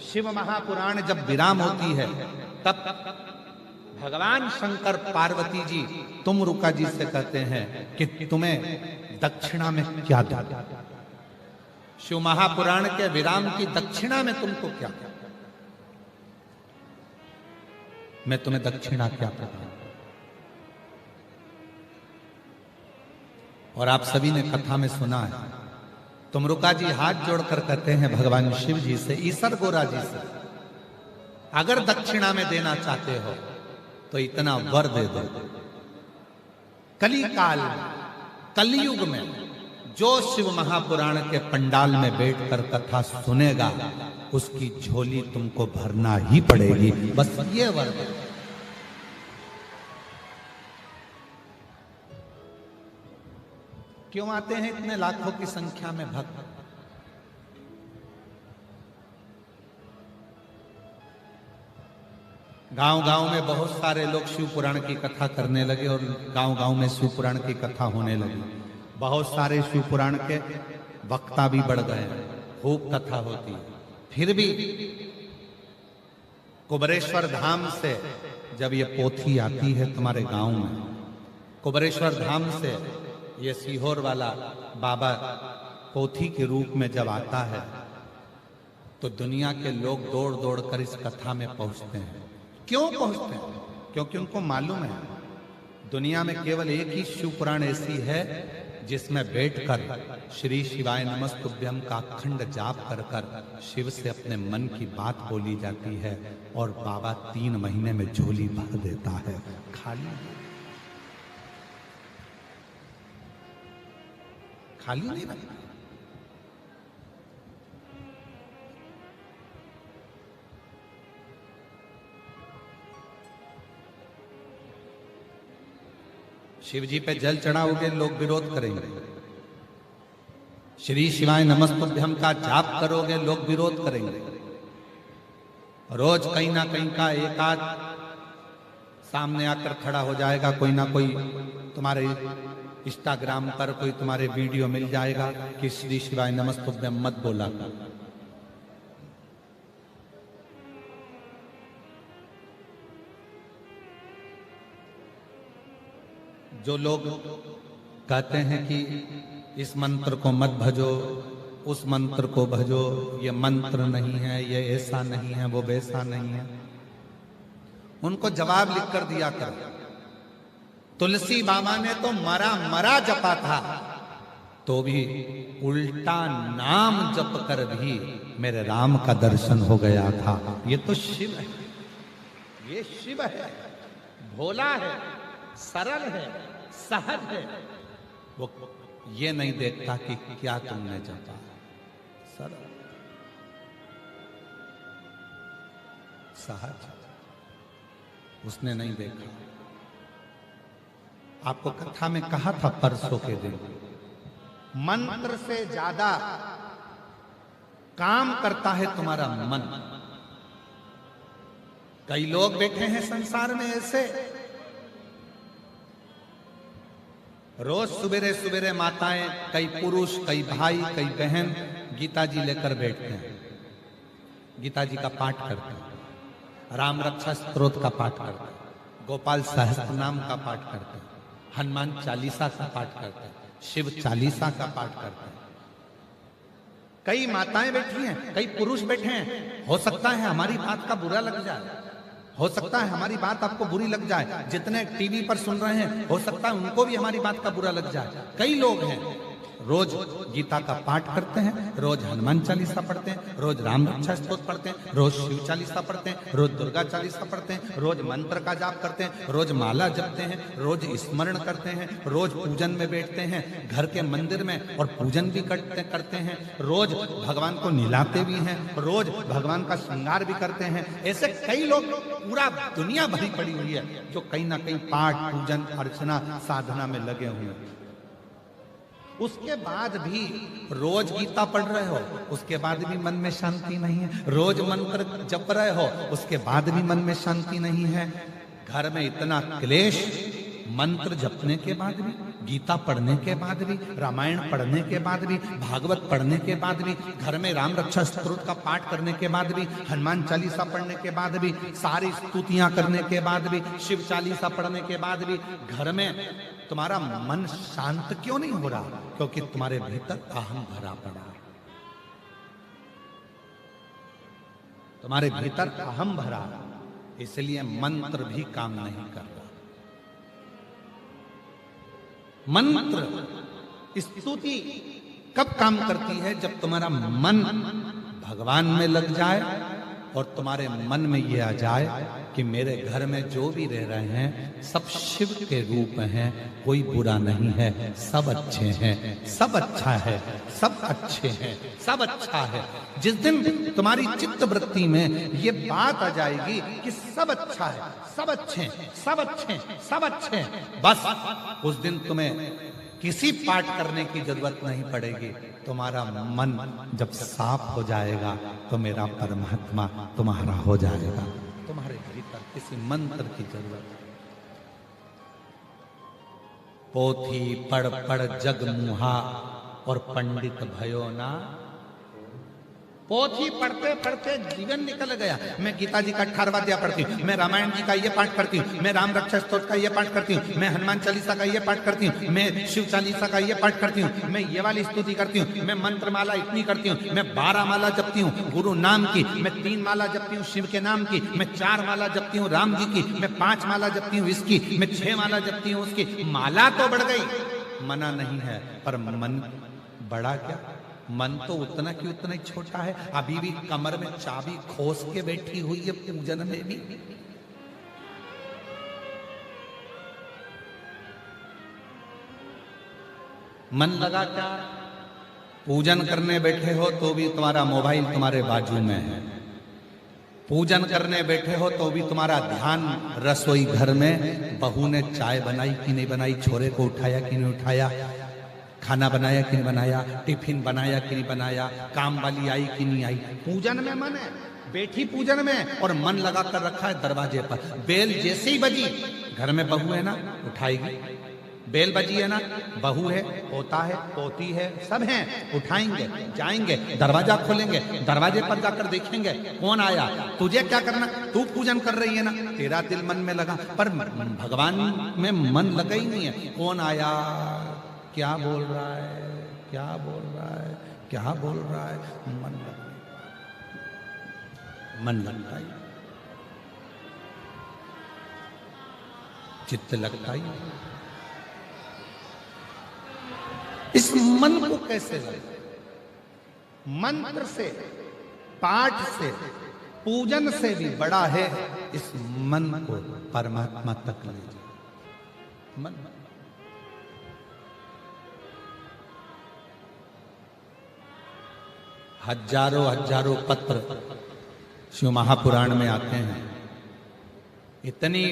शिव महापुराण जब विराम होती है तब भगवान शंकर पार्वती जी तुम रुका जी से कहते हैं कि तुम्हें दक्षिणा में क्या दूं? शिव महापुराण के विराम की दक्षिणा में तुमको क्या? मैं तुम्हें दक्षिणा क्या प्रदान? और आप सभी ने कथा में सुना है, तुमरुका जी हाथ जोड़कर कहते हैं भगवान शिव जी से, ईसर गोरा जी से, अगर दक्षिणा में देना चाहते हो तो इतना वर दे दो। कली काल कलयुग में जो शिव महापुराण के पंडाल में बैठकर कथा सुनेगा उसकी झोली तुमको भरना ही पड़ेगी, बस ये वर दे। क्यों आते हैं इतने लाखों की संख्या में भक्त? गांव-गांव में बहुत सारे लोग शिव पुराण की कथा करने लगे और गांव-गांव में शिव पुराण की कथा होने लगी। बहुत सारे शिव पुराण के वक्ता भी बढ़ गए, खूब कथा होती है। फिर भी कुबरेश्वर धाम से जब ये पोथी आती है तुम्हारे गांव में, कुबरेश्वर धाम से ये सीहोर वाला बाबा पोथी के रूप में जब आता है तो दुनिया के लोग दौड़ दौड़ कर इस कथा में पहुंचते हैं। क्यों पहुंचते हैं? क्योंकि उनको मालूम है दुनिया में केवल एक ही शिव पुराण ऐसी है जिसमें बैठकर श्री शिवाय नमस्तुभ्यम का अखंड जाप कर कर शिव से अपने मन की बात बोली जाती है और बाबा 3 महीने में झोली भर देता है। खाली नहीं रखता। शिव जी पे जल चढ़ाओगे लोग विरोध करेंगे, श्री शिवाय नमस्तुभ्यम का जाप करोगे लोग विरोध करेंगे। रोज कहीं ना कहीं का एक आध सामने आकर खड़ा हो जाएगा, कोई ना कोई तुम्हारे इंस्टाग्राम पर कोई तुम्हारे वीडियो मिल जाएगा कि श्री शिवाय नमस्तुभ्यम मत बोला कर। जो लोग कहते हैं कि इस मंत्र को मत भजो, उस मंत्र को भजो, ये मंत्र नहीं है, ये ऐसा नहीं है, वो वैसा नहीं है, उनको जवाब लिख कर दिया करो। तुलसी बाबा ने तो मरा मरा जपा था, तो भी उल्टा नाम जप कर भी मेरे राम का दर्शन हो गया था। ये तो शिव है, ये शिव है, भोला है, सरल है, सहज है। वो ये नहीं देखता कि क्या तुमने जपा। सरल सहज उसने नहीं देखा। आपको कथा में कहा था परसों के दिन, मंत्र से ज्यादा काम करता है तुम्हारा मन। कई लोग बैठे हैं संसार में ऐसे, रोज सुबेरे सुबेरे माताएं, कई पुरुष, कई भाई, कई बहन गीता जी लेकर बैठते हैं, गीता जी का पाठ करते हैं, राम रक्षा स्तोत्र का पाठ करते हैं, गोपाल सहस्त्र नाम का पाठ करते हैं, हनुमान चालीसा का पाठ करते हैं, शिव चालीसा का पाठ करते हैं। कई माताएं बैठी हैं, कई पुरुष बैठे हैं। हो सकता है हमारी बात का बुरा लग जाए, हो सकता है हमारी बात आपको बुरी लग जाए। जितने टीवी पर सुन रहे हैं हो सकता है उनको भी हमारी बात का बुरा लग जाए। कई लोग हैं रोज गीता का पाठ करते हैं, रोज हनुमान चालीसा पढ़ते हैं, रोज राम रक्षा स्तोत्र पढ़ते हैं, रोज शिव चालीसा पढ़ते हैं, रोज दुर्गा चालीसा पढ़ते हैं, रोज मंत्र का जाप करते हैं, रोज माला जपते हैं, रोज स्मरण करते हैं, रोज पूजन में बैठते हैं, घर के मंदिर में और पूजन भी करते हैं, रोज भगवान को नहलाते भी हैं, रोज भगवान का श्रृंगार भी करते हैं। ऐसे कई लोग, पूरा दुनिया भरी पड़ी हुई है जो कहीं ना कहीं पाठ, पूजन, अर्चना, साधना में लगे हुए हैं। उसके बाद भी रोज गीता पढ़ रहे हो, उसके बाद भी मन में शांति नहीं है। रोज मंत्र जप रहे हो, उसके बाद भी मन में शांति नहीं है। घर में इतना क्लेश, मंत्र जपने के बाद भी, गीता पढ़ने के बाद भी, रामायण पढ़ने के बाद भी, भागवत पढ़ने के बाद भी, घर में राम रक्षा स्तोत्र का पाठ करने के बाद भी, हनुमान चालीसा पढ़ने के बाद भी, सारी स्तुतियां करने के बाद भी, शिव चालीसा पढ़ने के बाद भी घर में तुम्हारा मन शांत क्यों नहीं हो रहा? क्योंकि तुम्हारे भीतर अहम भरा पड़ा है। तुम्हारे भीतर अहम भरा, इसलिए मंत्र भी काम नहीं कर रहा। मंत्र स्तुति कब काम करती है? जब तुम्हारा मन भगवान में लग जाए और तुम्हारे मन में ये आ जाए कि मेरे घर में जो भी रह रहे हैं सब शिव के रूप हैं, कोई बुरा नहीं है, सब अच्छे हैं, सब अच्छा है, सब अच्छे हैं, सब अच्छा है। जिस दिन तुम्हारी चित्त वृत्ति में ये बात आ जाएगी कि सब अच्छा है, सब अच्छे हैं, सब अच्छे हैं, सब अच्छे हैं, बस उस दिन तुम्हें किसी पाठ करने की जरूरत नहीं पड़ेगी। तुम्हारा मन जब साफ हो जाएगा तो मेरा परमात्मा तुम्हारा हो जाएगा। तुम्हारे भीतर किसी मंत्र की जरूरत है। पोथी पढ़ पढ़ जग मुहा और पंडित भयो ना। पोथी पढ़ते पढ़ते जीवन निकल गया। मैं गीता जी का 18वां अध्याय पढ़ती हूँ, मैं रामायण जी का ये पाठ करती हूँ, मैं राम रक्षा स्तोत्र का ये पाठ करती हूँ, मैं हनुमान चालीसा का ये पाठ करती हूँ, मैं शिव चालीसा का ये पाठ करती हूँ, मैं ये वाली स्तुति करती हूँ, मैं मंत्र माला इतनी करती हूँ, मैं 12 माला जपती हूँ गुरु नाम की, मैं 3 माला जपती हूँ शिव के नाम की, मैं 4 माला जपती हूँ राम जी की, मैं 5 माला जपती हूँ इसकी, मैं 6 माला जपती हूँ उसकी। माला तो बढ़ गई, मना नहीं है, पर मन बड़ा क्या? मन तो उतना की उतना ही छोटा है। अभी भी कमर में चाबी खोस के बैठी हुई है पूजन में भी। मन लगा क्या? पूजन करने बैठे हो तो भी तुम्हारा मोबाइल तुम्हारे बाजू में है। पूजन करने बैठे हो तो भी तुम्हारा ध्यान रसोई घर में, बहू ने चाय बनाई कि नहीं बनाई, छोरे को उठाया कि नहीं उठाया, खाना बनाया कि नहीं बनाया, टिफिन बनाया कि नहीं बनाया, काम वाली आई कि नहीं आई। पूजन में मन है, बैठी पूजन में और मन लगा कर रखा है दरवाजे पर। बेल जैसे ही बजी, घर में बहू है ना, उठाएगी। बेल बजी है ना, बहू है, पोता है, पोती है, सब हैं, उठाएंगे, जाएंगे, दरवाजा खोलेंगे, दरवाजे पर जाकर देखेंगे कौन आया। तुझे क्या करना? तू पूजन कर रही है ना, तेरा दिल मन में लगा, पर भगवान में मन लगा ही नहीं है। कौन आया, क्या बोल रहा है, क्या बोल रहा है, क्या बोल रहा है, मन लगता ही, चित्त लगता ही। इस मन को कैसे लगे? मंत्र से, पाठ से, पूजन से भी बड़ा है इस मन को परमात्मा तक ले जाए। मन हजारों हजारों पत्र शिव महापुराण में आते हैं। इतनी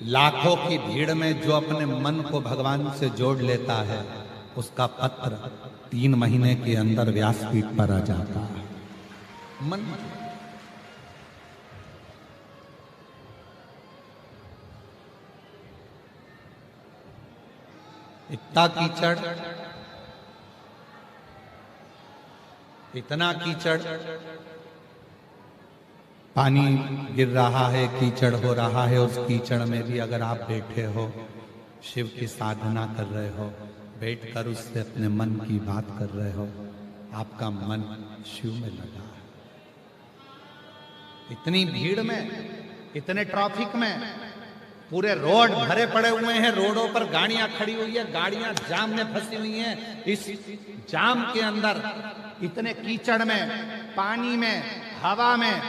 लाखों की भीड़ में जो अपने मन को भगवान से जोड़ लेता है, उसका पत्र 3 महीने के अंदर व्यासपीठ पर आ जाता है। मन इतना कीचड़, इतना कीचड़, पानी गिर रहा है, कीचड़ हो रहा है, उस कीचड़ में भी अगर आप बैठे हो, शिव की साधना कर रहे हो, बैठकर उससे अपने मन की बात कर रहे हो, आपका मन शिव में लगा है। इतनी भीड़ में, इतने ट्रैफिक में, पूरे रोड भरे पड़े हुए हैं, रोडों पर गाड़ियां खड़ी हुई है, गाड़ियां जाम में फंसी हुई हैं। इस जाम के अंदर, इतने कीचड़ में, पानी में, हवा में,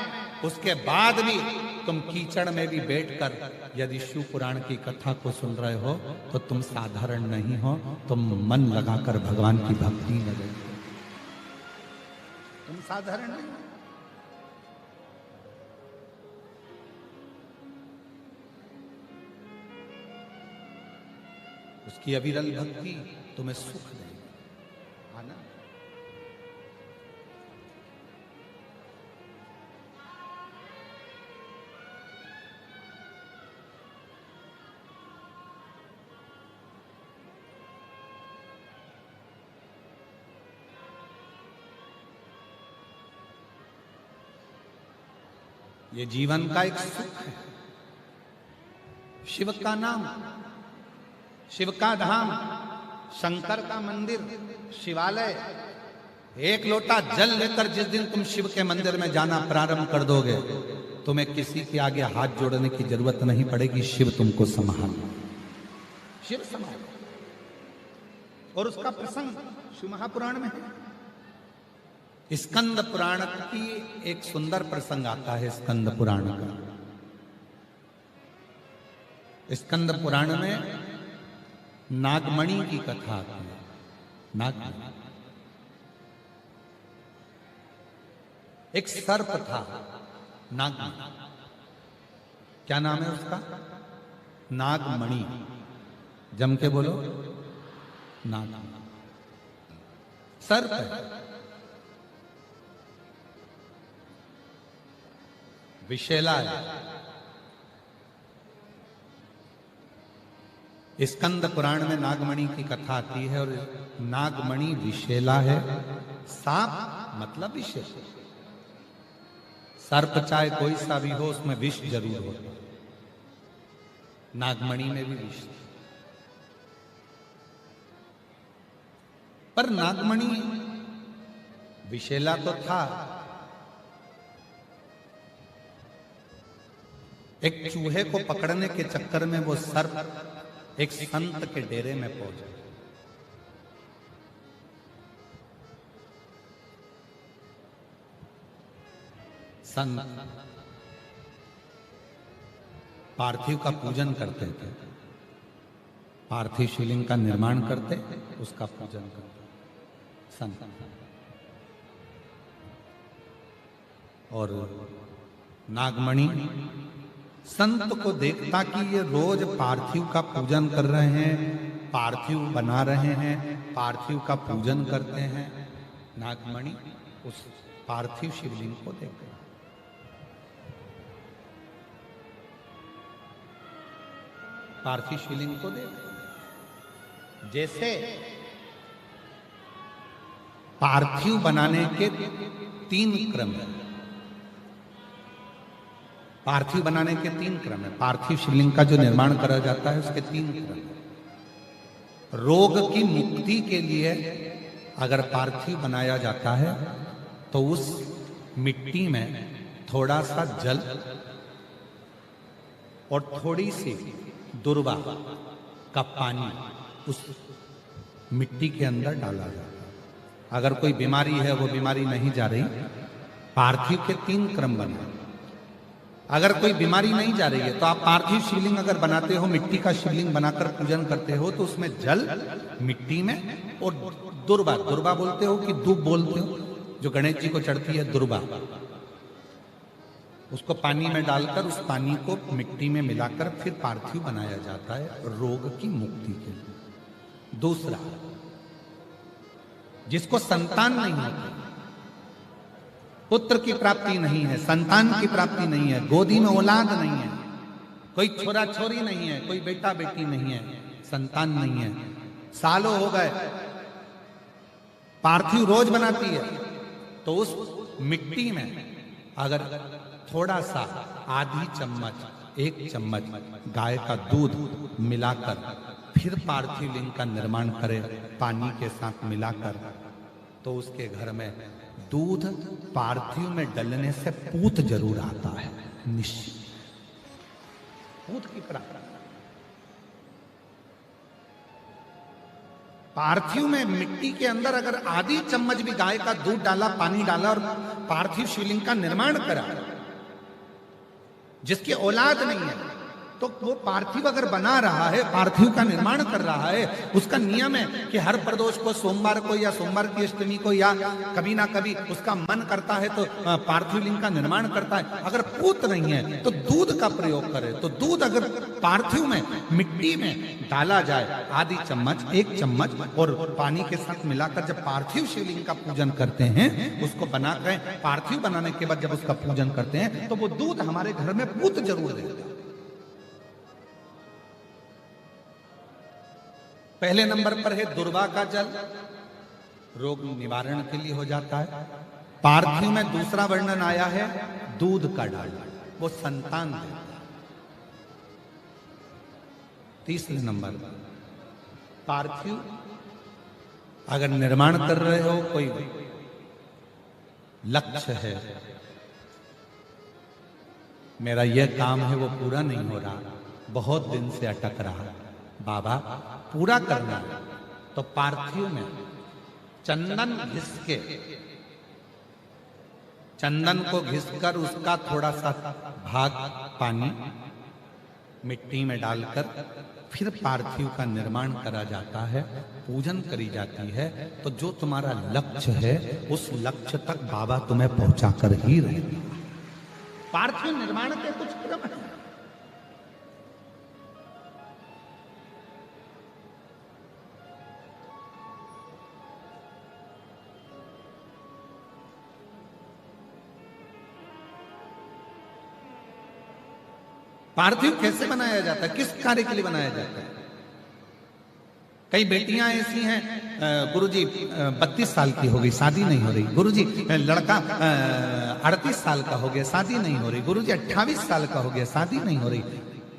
उसके बाद भी तुम कीचड़ में भी बैठकर यदि शिव पुराण की कथा को सुन रहे हो तो तुम साधारण नहीं हो, तुम मन लगाकर भगवान की भक्ति में लगे, तुम साधारण नहीं हो। उसकी अविरल भक्ति तुम्हें सुख देगी, आनंद। ये जीवन का एक सुख है। शिव का नाम, शिव का धाम, शंकर का मंदिर, शिवालय। एक लोटा जल लेकर जिस दिन तुम शिव के मंदिर में जाना प्रारंभ कर दोगे, तुम्हें किसी के आगे हाथ जोड़ने की जरूरत नहीं पड़ेगी। शिव तुमको संभाल, शिव संभाल। और उसका प्रसंग शिव महापुराण में है। स्कंद पुराण की एक सुंदर प्रसंग आता है। स्कंद पुराण का, स्कंद पुराण में नागमणि की कथा आती है। नागमणि एक सर्प था, नागमणि। क्या नाम है उसका? नागमणि। जम के बोलो, नागमणि। सर्प है, विषैला है। स्कंद पुराण में नागमणि की कथा आती है और नागमणि विषैला है। सांप मतलब विष। सर्प चाहे कोई सा भी हो, उसमें विष जरूर होता। नागमणि में भी विष। पर नागमणि विषैला तो था। एक चूहे को पकड़ने के चक्कर में वो सर्प एक संत के डेरे में पहुंचा। संत पार्थिव का पूजन करते थे, पार्थिव शिवलिंग का निर्माण करते, उसका पूजन करते संत। और नागमणि संत को देखता कि ये रोज पार्थिव का पूजन कर रहे हैं, पार्थिव बना रहे हैं, पार्थिव का पूजन करते हैं। नागमणि उस पार्थिव शिवलिंग को देख गया। पार्थिव शिवलिंग को देख, जैसे पार्थिव बनाने के 3 क्रम है। पार्थिव बनाने के 3 क्रम है। पार्थिव शिवलिंग का जो निर्माण करा जाता है उसके 3 क्रम है। रोग की मुक्ति के लिए अगर पार्थिव बनाया जाता है तो उस मिट्टी में थोड़ा सा जल और थोड़ी सी दुर्वा का पानी उस मिट्टी के अंदर डाला जाता है। अगर कोई बीमारी है, वो बीमारी नहीं जा रही, पार्थिव के 3 क्रम बने। अगर कोई बीमारी नहीं जा रही है तो आप पार्थिव शिवलिंग अगर बनाते हो, मिट्टी का शिवलिंग बनाकर पूजन करते हो, तो उसमें जल मिट्टी में और दुर्वा, दुर्वा बोलते हो कि दूब बोलते हो, जो गणेश जी को चढ़ती है दुर्वा, उसको पानी में डालकर उस पानी को मिट्टी में मिलाकर फिर पार्थिव बनाया जाता है रोग की मुक्ति के लिए। दूसरा, जिसको संतान नहीं होती, पुत्र की प्राप्ति नहीं है, संतान की प्राप्ति नहीं है, गोदी में औलाद नहीं है, कोई छोरा छोरी नहीं है, कोई बेटा बेटी नहीं है, संतान नहीं है, सालों हो गए, पार्थिव रोज बनाती है, तो उस मिट्टी में अगर थोड़ा सा आधी चम्मच, 1 चम्मच गाय का दूध मिलाकर फिर पार्थिव लिंग का निर्माण करे पानी के साथ मिलाकर, तो उसके घर में दूध पार्थिव में डलने से पूत जरूर आता है, निश्चित पूत की प्राप्ति। पार्थिव में मिट्टी के अंदर अगर आधी चम्मच भी गाय का दूध डाला, पानी डाला और पार्थिव शिवलिंग का निर्माण करा, जिसकी औलाद नहीं है, तो वो पार्थिव अगर बना रहा है, पार्थिव का निर्माण कर रहा है, उसका नियम है कि हर प्रदोष को, सोमवार को या सोमवार की अष्टमी को या कभी ना कभी उसका मन करता है तो पार्थिव लिंग का निर्माण करता है। अगर पूत नहीं है तो दूध का प्रयोग करे। तो दूध अगर पार्थिव में मिट्टी में डाला जाए, आधी चम्मच, 1 चम्मच और पानी के साथ मिलाकर जब पार्थिव शिवलिंग का पूजन करते हैं, उसको बनाकर पार्थिव बनाने के बाद जब उसका पूजन करते हैं, तो वो दूध हमारे घर में पूत जरूर देता है। पहले नंबर पर है दुर्वा का जल, रोग निवारण के लिए हो जाता है। पार्थिव में दूसरा वर्णन आया है दूध का डालना। वो संतान देता है। तीसरे नंबर पर पार्थिव अगर निर्माण कर रहे हो, कोई लक्ष्य है, मेरा यह काम है वो पूरा नहीं हो रहा, बहुत दिन से अटक रहा, बाबा पूरा करना है, तो पार्थिव में चंदन घिस के, चंदन को घिसकर उसका थोड़ा सा भाग पानी मिट्टी में डालकर फिर पार्थिव का निर्माण करा जाता है, पूजन करी जाती है। तो जो तुम्हारा लक्ष्य है उस लक्ष्य तक बाबा तुम्हें पहुंचा कर ही रहेगा। पार्थिव निर्माण के कुछ क्रम है। पार्थिव कैसे बनाया जाता है, किस कार्य के लिए बनाया जाता है? कई बेटियां ऐसी हैं, गुरुजी 32 साल की हो गई, शादी नहीं हो रही। गुरुजी लड़का 38 साल का हो गया, शादी नहीं हो रही। गुरुजी 28 साल का हो गया, शादी नहीं हो रही।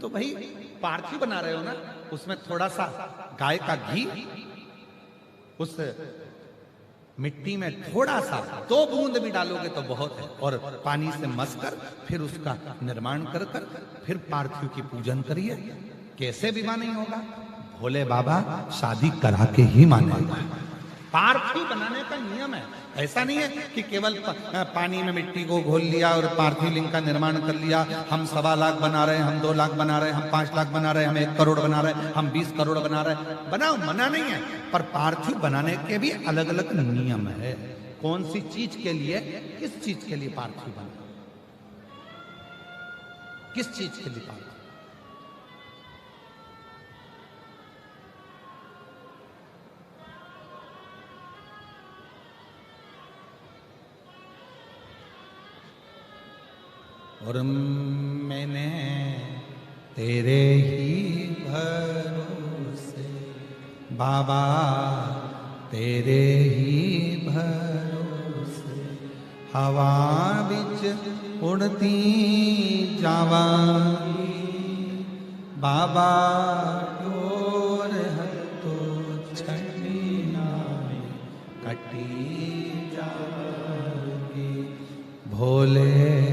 तो भाई पार्थिव बना रहे हो ना, उसमें थोड़ा सा गाय का घी उस मिट्टी में थोड़ा सा 2 बूंद भी डालोगे तो बहुत है, और पानी से मसकर फिर उसका निर्माण कर कर फिर पार्थिव की पूजन करिए। कैसे विवाह नहीं होगा? भोले बाबा शादी करा के ही मानेगा। पार्थिव बनाने का नियम है। ऐसा नहीं है कि केवल पानी में मिट्टी को घोल लिया और पार्थिव लिंग का निर्माण कर लिया। हम 1.25 लाख बना रहे हैं, हम 2 लाख बना रहे हैं, हम 5 लाख बना रहे हैं, हम 1 करोड़ बना रहे हैं, हम 20 करोड़ बना रहे हैं। बनाओ, मना नहीं है, पर पार्थिव बनाने के भी अलग अलग नियम है। कौन सी चीज के लिए, किस चीज के लिए पार्थिव बना, किस चीज के लिए पार्थिव? और मैंने तेरे ही भरोसे बाबा, तेरे ही भरोसे हवा बिच उड़ती जावांगी बाबा, डोर हतो छड़ी नाय कटी जावांगी। भोले